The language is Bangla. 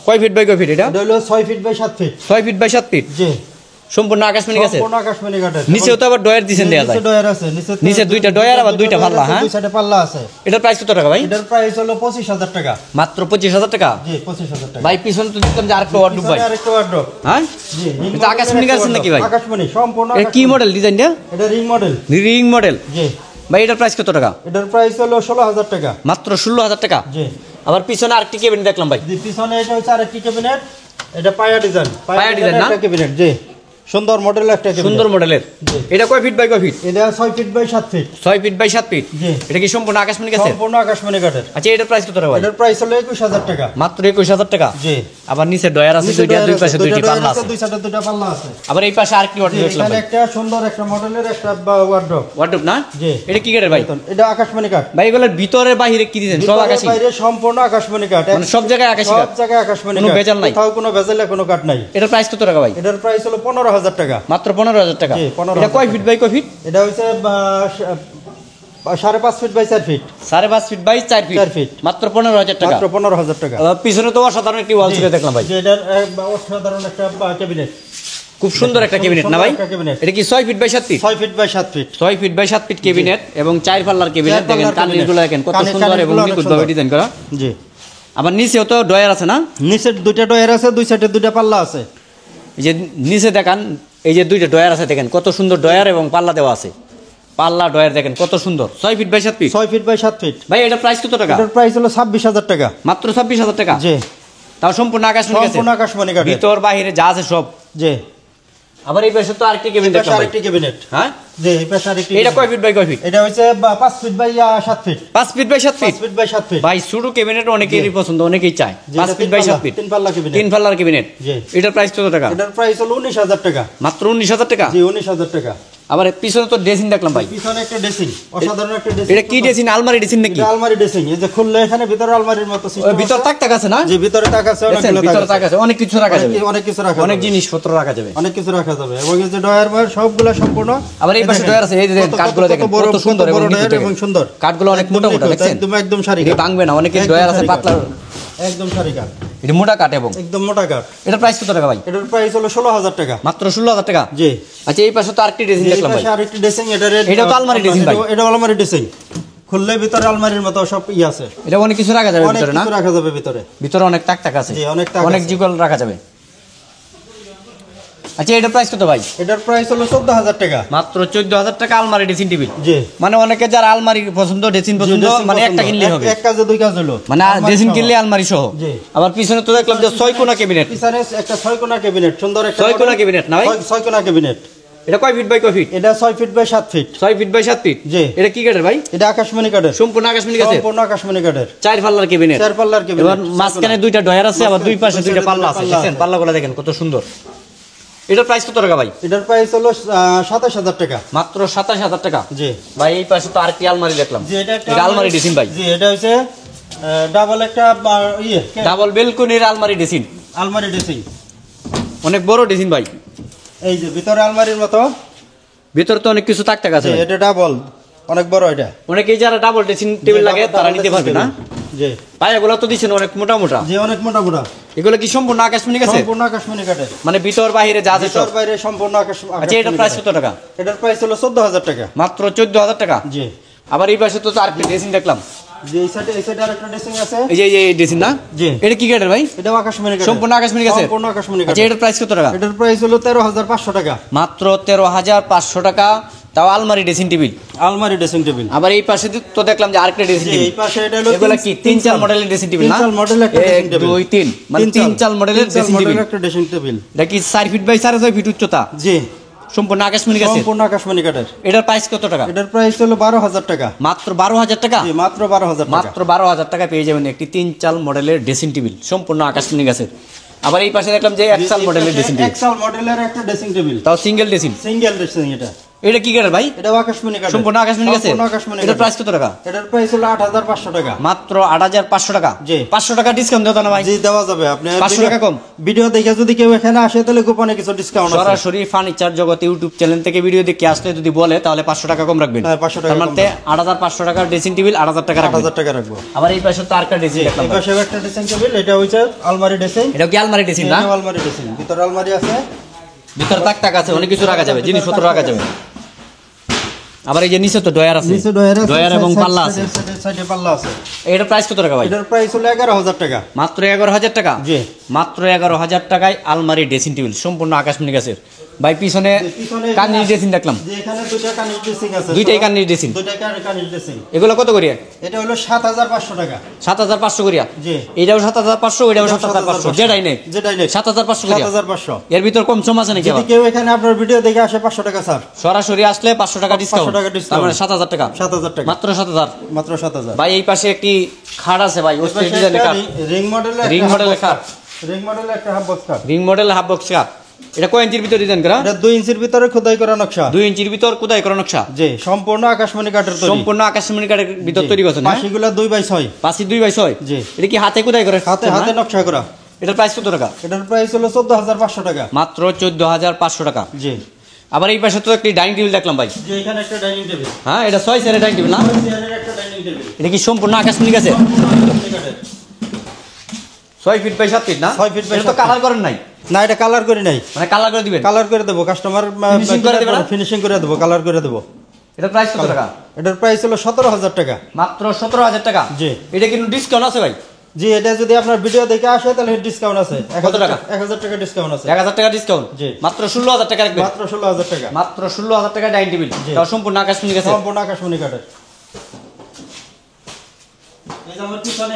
কয় ফিট বাই কয় ফিট এটা? এটা হলো 6 feet by 7 feet. 6 feet by 7 feet. জি। সম্পূর্ণ আকাশমণি গাছের। সম্পূর্ণ আকাশমণি কাঠের। নিচেও তো আবার ডয়ার দিবেন দেয়া যায়। নিচে ডয়ার আছে। নিচে দুইটা ডয়ার আবার দুইটা পাল্লা, হ্যাঁ? দুই সাইডে পাল্লা আছে। এটার প্রাইস কত টাকা ভাই? এটার প্রাইস হলো 25000 টাকা। মাত্র 25000 টাকা? জি 25000 টাকা। ভাই পিছনে তো দেখলাম যে আরেকটা ওয়ার্ডরোব ভাই। আরেকটা ওয়ার্ডরোব। হ্যাঁ? জি। এটা আকাশমণি গাছের নাকি ভাই? আকাশমণি সম্পূর্ণ। এটা কি মডেল ডিজাইনটা? এটা রিং মডেল। Ring model. জি। ভাই এটার প্রাইস কত টাকা? এটার প্রাইস হলো 16000 টাকা। মাত্র 16000 টাকা? জি। আবার পিছনে আরেকটি কেবিনেট দেখলাম ভাই। জি পিছনে এটা হচ্ছে আরেকটি ক্যাবিনেট। এটা পায়া ডিজাইন। পায়া ডিজাইন না? একটা ক্যাবিনেট। জি। সুন্দর মডেলের একটা ক্যাবিনেট। সুন্দর মডেলের। এটা কয় ফিট বাই কয় ফিট? এটা 6 feet by 7 feet. 6 feet by 7 feet. জি। এটা কি সম্পূর্ণ আকাশমণি গাছের? সম্পূর্ণ আকাশমণি কাঠের। আচ্ছা এটার প্রাইস কত টাকা ভাই? এটার প্রাইস হলো 21000 টাকা। মাত্র 21000 টাকা? জি। আবার নিচে ডয়ার আছে দুইটা, দুই পাশে দুইটি পাল্লা আছে। দুই সাইডে দুইটা পাল্লা আছে। আবার এই পাশে আরেকটি ওয়ার্ডরোব দেখলাম এখানে ভাই। একটা সুন্দর একটা মডেলের একটা ওয়ার্ডরোব। ওয়ার্ডরোব না? জি। এটা কি কাঠের ভাই? এটা আকাশমণি কাঠ। ভাই এগুলোর ভিতরে বাহিরে কি দিবেন? সব আকাশী? বাইরে সম্পূর্ণ আকাশমণি কাঠ। মানে সব জায়গায় আকাশী কাঠ? সব জায়গায় আকাশমণি কাঠ। কোনো ভেজাল নাই? কোথাও কোনো ভেজাল কোনো কাঠ নাই। এটার প্রাইস কত টাকা ভাই? এটার প্রাইস হলো 15000 টাকা। মাত্র 15000 টাকা? জি, 15000 এটা কয় ফিট বাই কয় ফিট? এটা হচ্ছে 5.5 feet by 4 feet. 5.5 feet by 4 feet. 4 feet. মাত্র 15000 টাকা? মাত্র 15000 টাকা। পিছনে তো অসাধারণ একটি ওয়াল ছিল দেখলাম ভাই। যে এটার অসাধারণ একটা ক্যাবিনেট। খুব সুন্দর একটা ক্যাবিনেট না ভাই? এটা কি 6 feet by 7 feet? 6 feet by 7 feet. 6 feet by 7 feet cabinet এবং 4 পাল্লার ক্যাবিনেট। দেখেন কানেরগুলো দেখেন কত সুন্দর এবং নিখুঁতভাবে ডিজাইন করা। জি। আবার নিচেও তো ডয়ার আছে না? নিচে দুইটা ডয়ার আছে, দুই সাইডে দুইটা পাল্লা আছে। এই যে নিচে দেখেন এই যে দুইটা ডয়ার আছে দেখেন কত সুন্দর ডয়ার এবং পাল্লা দেওয়া আছে। পাল্লা ডয়ার দেখেন কত সুন্দর। 6 feet by 7 feet? 6 feet by 7 feet. ভাই এটার প্রাইস কত টাকা? এটার প্রাইস হলো 26000 টাকা। মাত্র 26000 টাকা? জি। তাও সম্পূর্ণ আকাশমণি গাছের? সম্পূর্ণ আকাশমণি কাঠের। ভিতর বাহিরে যা আছে সব? জি। আবার এই পাশে তো আরেকটি ক্যাবিনেট দেখলাম ভাই। আরেকটি ক্যাবিনেট। হ্যাঁ? জি এই পাশে আরেকটি। এটা কয় ফিট বাই কয় ফিট? এটা হচ্ছে 5 feet by 7 feet. 5 feet by 7 feet? 5 feet by 7 feet. ভাই ছোট ক্যাবিনেট অনেকেরই পছন্দ, অনেকেই চায়। 5 ফিট বাই 7 ফিট? 3 পাল্লা ক্যাবিনেট। 3 পাল্লার ক্যাবিনেট। জি। এটার প্রাইস কত টাকা? এটার প্রাইস হলো 19000 টাকা। মাত্র 19000 টাকা? জি 19000 টাকা। আবার পিছনে তো ড্রেসিং দেখলাম ভাই। পিছনে একটা ড্রেসিং, অসাধারণ একটা ড্রেসিং। এটা কি ড্রেসিং? আলমারি ড্রেসিং নাকি? এটা আলমারি ড্রেসিং। এই যে খুললে এখানে ভিতরে আলমারির মতো ওই সিস্টেম। ভিতর তাক আছে না? জি ভিতরে তাক আছে, অনেকগুলো ভিতরে তাক আছে, অনেক কিছু রাখা যাবে। অনেক কিছু রাখা অনেক যাবে। জিনিসপত্র রাখা যাবে। অনেক কিছু রাখা যাবে এবং এই যে ডয়ার মার সবগুলো সম্পূর্ণ। আবার এই পাশে ডয়ার আছে, এই যে কাঠগুলো দেখেন কত সুন্দর এবং নিখুঁত এবং সুন্দর। কাঠগুলো অনেক মোটা মোটা দেখছেন? একদম সারি এটা ভাঙবে না, অনেক ডয়ার আছে পাতলা। একদম সারি কাঠ। এটা মোটা কাঠ এবং একদম মোটা কাঠ। এটার প্রাইস কত টাকা ভাই? এটার প্রাইস হলো 16000 টাকা। মাত্র 16000 টাকা? জি। আচ্ছা এই পাশে তো আরেকটি ড্রেসিং দেখলাম ভাই। এই পাশে আরেকটি ড্রেসিং। এটা তো আলমারি ড্রেসিং ভাই? এটা আলমারি ড্রেসিং। খুললে ভিতরে আলমারির মতো সব আছে। এটা অনেক কিছু রাখা যাবে ভিতরে না? অনেক কিছু রাখা যাবে ভিতরে। ভিতরে অনেক তাক আছে। জি অনেক তাক, অনেক জিগল রাখা যাবে। আচ্ছা এটার প্রাইস কত ভাই? এটার প্রাইস হলো 14000 টাকা। মাত্র 14000 টাকা আলমারি ড্রেসিং টেবিল? জি। মানে অনেকে যারা আলমারি পছন্দ, ড্রেসিং পছন্দ, মানে একটা কিনলেই হবে। এক কাজে দুই কাজ হলো। মানে ড্রেসিং কিনলে আলমারি সহ। জি। আবার পিছনে তো দেখলাম যে 6 কোণা ক্যাবিনেট। পিছনে একটা 6 কোণা ক্যাবিনেট, সুন্দর একটা 6 কোণা ক্যাবিনেট না ভাই? 6 কোণা ক্যাবিনেট। এটা কয় ফিট বাই কয় ফিট? এটা 6 feet by 7 feet. 6 feet by 7 feet? জি। এটা কি কাঠের ভাই? এটা আকাশমণি কাঠের। সম্পূর্ণ আকাশমণি গাছের? সম্পূর্ণ আকাশমণি কাঠের। 4 পাল্লার ক্যাবিনেট? 4 পাল্লার ক্যাবিনেট। এবার মাঝখানে দুইটা ডয়ার আছে, আবার দুই পাশে দুইটা পাল্লা আছে। দেখেন পাল্লাগুলো দেখেন কত সুন্দর। এটার প্রাইস কত টাকা ভাই? এটার প্রাইস হলো 27000 টাকা। মাত্র 27000 টাকা? জি। ভাই এই পাশে তো আরেকটি আলমারি দেখলাম। জি এটা একটা এটা আলমারি ড্রেসিং ভাই? জি এটা হচ্ছে ডাবল একটা ডাবল বেলকনির আলমারি ড্রেসিং? আলমারি ড্রেসিং। অনেক বড় ড্রেসিং ভাই। এই যে ভিতরে আলমারির মতো। ভিতরে তো অনেক কিছু তাক আছে। এটা ডাবল, অনেক বড়। এটা অনেকেই যারা ডাবল ড্রেসিং টেবিল লাগে তারা নিতে পারবে না? জি। পায়াগুলো তো দিচ্ছেন অনেক মোটা মোটা। জি অনেক মোটা মোটা। এগুলো কি সম্পূর্ণ আকাশমণি গাছের? সম্পূর্ণ আকাশমণি কাঠের। মানে ভিতর বাহিরে যা আছে সব? ভিতর বাইরে সম্পূর্ণ আচ্ছা এটার প্রাইস কত টাকা? এটার প্রাইস হলো 14000 টাকা। মাত্র 14000 টাকা? জি। আবার এই পাশে তো আরেকটি ড্রেসিং দেখলাম। জি এই সাইডে আরেকটা ড্রেসিং আছে। এই যে এই ড্রেসিং না? জি। এটা কি কাঠের ভাই? এটা আকাশমণি কাঠের। সম্পূর্ণ আকাশমণি গাছের? সম্পূর্ণ আকাশমণি কাঠের। আচ্ছা এটার প্রাইস কত টাকা? এটার প্রাইস হলো 13500 টাকা। মাত্র 13500 টাকা? তাও আলমারি ড্রেসিং টেবিল? আলমারি ড্রেসিং টেবিল। আবার এই পাশে তো দেখলাম যে আরেকটা ড্রেসিং টেবিল। এই পাশে এটা হলো এগুলা কি 3-4 মডেলের ড্রেসিং টেবিল না? 3-4 মডেলের একটা ড্রেসিং টেবিল। 1 2 3 মানে 3-4 মডেলের ড্রেসিং টেবিল। একটা ড্রেসিং টেবিল। এটা কি 4 ফিট বাই 4.5 ফিট উচ্চতা? জি। সম্পূর্ণ আকাশমণি গাছের? সম্পূর্ণ আকাশমণি কাঠের। এটার প্রাইস কত টাকা? এটার প্রাইস হলো 12000 টাকা। মাত্র 12000 টাকা? জি মাত্র 12000 টাকা। মাত্র 12000 টাকা পেয়ে যাবেন একটি 3-4 মডেলের ড্রেসিং টেবিল সম্পূর্ণ আকাশমণি গাছের। আবার এই পাশে দেখলাম যে এক্সাল মডেলের ড্রেসিং টেবিল। এক্সাল মডেলের একটা ড্রেসিং টেবিল। তাও সিঙ্গেল ড্রেসিং? সিঙ্গেল ড্রেসিং এটা। এটা কি কাঠের ভাই? এটা আকাশমণি কাঠের, সম্পূর্ণ আকাশমণি গাছের। সম্পূর্ণ আকাশমণি এটার প্রাইস কত টাকা? এটার প্রাইস হলো 8500 টাকা। মাত্র 8500 টাকা। জি। 500 টাকা ডিসকাউন্ট দেওয়া না ভাই? জি দেওয়া যাবে। আপনি 500 টাকা কম। ভিডিও দেখে যদি কেউ এখানে আসে তাহলে গোপনে কিছু ডিসকাউন্ট আছে। সরাসরি ফার্নিচার জগৎ ইউটিউব চ্যানেল থেকে ভিডিও দেখে আসলে যদি বলে তাহলে 500 টাকা কম রাখবেন। হ্যাঁ, 500 টাকা তার কম মানে 8500 টাকার ড্রেসিং টেবিল 8000 টাকা রাখবেন। 8000 টাকা রাখবো। আবার এই পাশে তো আরেকটা ড্রেসিং দেখলাম এই ভাই। পাশে একটা ড্রেসিং টেবিল, এটা হইছে আলমারি ড্রেসিং। এটা কি আলমারি ড্রেসিং না? এটা আলমারি ড্রেসিং, ভিতরে আলমারি আছে, ভিতরে তাক আছে, অনেক কিছু রাখা যাবে, জিনিসপত্র রাখা যাবে। আবার এই যে নিচে তো ডয়ার আছে, নিচে ডয়ার আছে, ডয়ার এবং পাল্লা আছে। সাইডে পাল্লা আছে। এটার প্রাইস কত টাকা ভাই? এটার প্রাইস হলো 11000 টাকা। মাত্র 11000 টাকা। জি। মাত্র 11000 টাকায় আলমারি ড্রেসিং টেবিল সম্পূর্ণ আকাশমণি গাছের। ভাই পিছনে কানের ড্রেসিং দেখলাম, যে এখানে দুইটা কানের ড্রেসিং আছে, দুইটাই কানের ড্রেসিং। দুইটা কানের ড্রেসিং। এগুলো কত করিয়া? এটা হলো 7500 টাকা। 7500 করিয়া। জি। এটাও 7500, ওইটাও 7500, যেটাই নেই যেটাই নেই 7500 করিয়া। 7500। এর ভিতর কম সম আছে নাকি যদি আবার? কেউ এখানে আপনার ভিডিও দেখে আসে 500 টাকা স্যার। সরাসরি আসলে 500 টাকা ডিসকাউন্ট। 500 টাকা discount। তার মানে 7000 টাকা। 7000 টাকা। মাত্র 7000। মাত্র 7000। ভাই এই পাশে একটি খাট আছে ভাই, ওস্টেজ ডিজাইনের খাট। রিং মডেলের রিং মডেলের খাট। রিং মডেলের একটা হাফ বক্স খাট। রিং মডেল হাফ বক্স খাট। এটা কয় ইঞ্চির ভিতর ডিজাইন করা? এটা 2 ইঞ্চির ভিতরে খোদাই করা নকশা। 2 ইঞ্চির ভিতর কোদাই করা নকশা। জি, সম্পূর্ণ আকাশমণি কাঠের তৈরি। সম্পূর্ণ আকাশমণি কাঠের ভিতর তৈরি করছেন না? পাশিগুলা 2x6। পাশি 2x6। জি। এটা কি হাতে কোদাই করে? হাতে হাতে নকশা করা। এটার প্রাইস কত টাকা? এটার প্রাইস হলো 14500 টাকা। মাত্র 14500 টাকা। জি। আবার এই পাশে তো একটি ডাইনিং টেবিল দেখলাম ভাই। যে এখানে একটা ডাইনিং টেবিল। হ্যাঁ, এটা 6 চেয়ারের ডাইনিং টেবিল না? চেয়ারের একটা ডাইনিং টেবিল। এটা কি সম্পূর্ণ আকাশমণি গাছের? 6 ফিট বাই 7 ফিট না? 6 ফিট বাই এটা তো 7 ফিট। কালার করেন নাই? না, এটা কালার করে নাই। মানে কালার করে দিবেন? কালার করে দেবো, কাস্টমার Finishing করে দেবে না? ফিনিশিং করে দেবো, কালার করে দেবো। এটার প্রাইস কত টাকা? এটার প্রাইস হলো 17000 টাকা। মাত্র 17000 টাকা। জি। এটা কিন্তু ডিসকাউন্ট আছে ভাই? জি, এটা যদি আপনার ভিডিও দেখে আসে তাহলে ডিসকাউন্ট আছে। কত টাকা? 1000 টাকা ডিসকাউন্ট আছে। 1000 টাকা ডিসকাউন্ট। জি। মাত্র 16000 টাকা রাখবেন। মাত্র 16000 টাকা। মাত্র 16000 টাকা ডাইনিং টেবিল। জি। তাও সম্পূর্ণ আকাশমণি গাছের। সম্পূর্ণ আকাশমণি কাঠের। এই যে আমার পিছনে